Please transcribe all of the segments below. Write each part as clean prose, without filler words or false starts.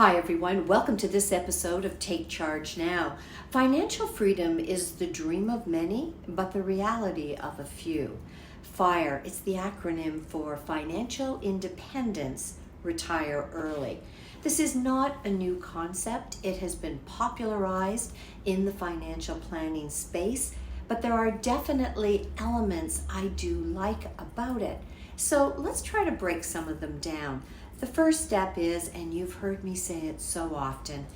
Hi everyone, welcome to this episode of Take Charge Now. Financial freedom is the dream of many, but the reality of a few. FIRE, it's the acronym for Financial Independence, Retire Early. This is not a new concept. It has been popularized in the financial planning space, but there are definitely elements I do like about it. So let's try to break some of them down. The first step is, and you've heard me say it so often,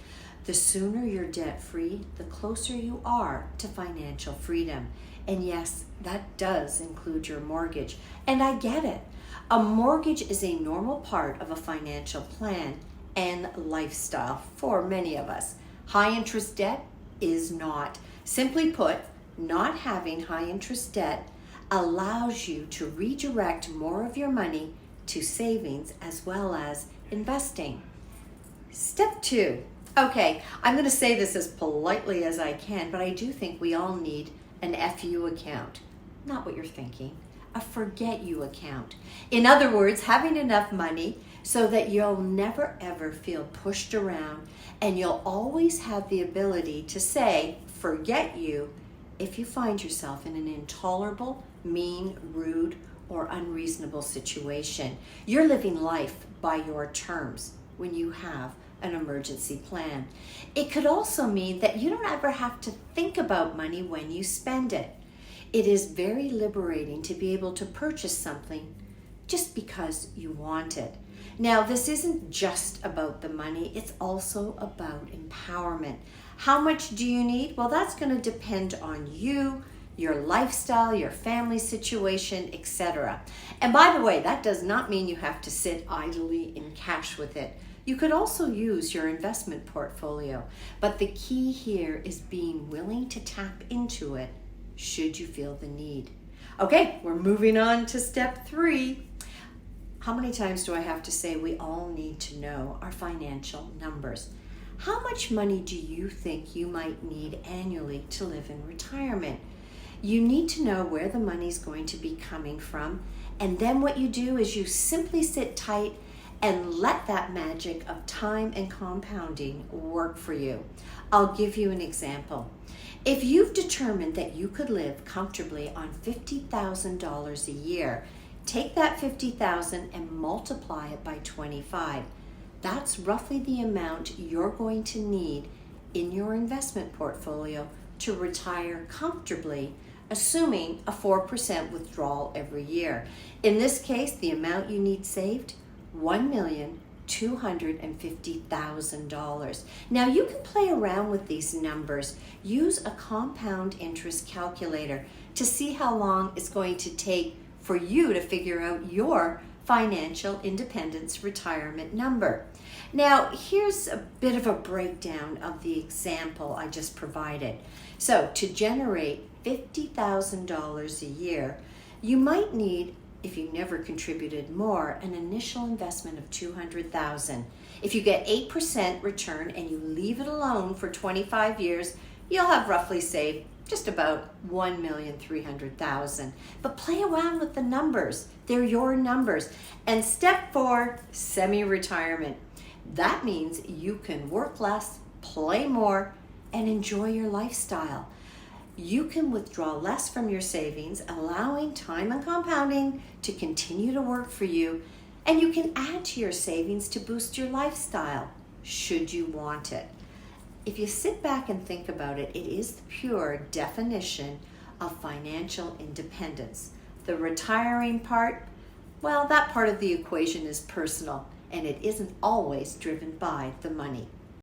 the sooner you're debt-free, the closer you are to financial freedom. And yes, that does include your mortgage. And I get it. A mortgage is a normal part of a financial plan and lifestyle for many of us. High interest debt is not. Simply put, not having high interest debt allows you to redirect more of your money to savings as well as investing. Step 2. Okay, I'm going to say this as politely as I can, but I do think we all need an FU account. Not what you're thinking, a forget you account. In other words, having enough money so that you'll never ever feel pushed around and you'll always have the ability to say, forget you, if you find yourself in an intolerable, mean, rude, or unreasonable situation. You're living life by your terms when you have an emergency plan. It could also mean that you don't ever have to think about money when you spend it. It is very liberating to be able to purchase something just because you want it. Now, this isn't just about the money, it's also about empowerment. How much do you need? Well, that's going to depend on you, your lifestyle, your family situation, etc. And by the way, that does not mean you have to sit idly in cash with it. You could also use your investment portfolio. But the key here is being willing to tap into it should you feel the need. Okay, we're moving on to step 3. How many times do I have to say we all need to know our financial numbers? How much money do you think you might need annually to live in retirement? You need to know where the money's going to be coming from, and then what you do is you simply sit tight and let that magic of time and compounding work for you. I'll give you an example. If you've determined that you could live comfortably on $50,000 a year, take that $50,000 and multiply it by 25. That's roughly the amount you're going to need in your investment portfolio to retire comfortably, assuming a 4% withdrawal every year. In this case, the amount you need saved, $1,250,000. Now you can play around with these numbers. Use a compound interest calculator to see how long it's going to take for you to figure out your financial independence retirement number. Now, here's a bit of a breakdown of the example I just provided. So, to generate $50,000 a year, you might need, if you never contributed more, an initial investment of $200,000. If you get 8% return and you leave it alone for 25 years, you'll have roughly saved just about $1,300,000. But play around with the numbers. They're your numbers. And step 4, semi-retirement. That means you can work less, play more, and enjoy your lifestyle. You can withdraw less from your savings, allowing time and compounding to continue to work for you, and you can add to your savings to boost your lifestyle, should you want it. If you sit back and think about it, it is the pure definition of financial independence. The retiring part, well, that part of the equation is personal, and it isn't always driven by the money.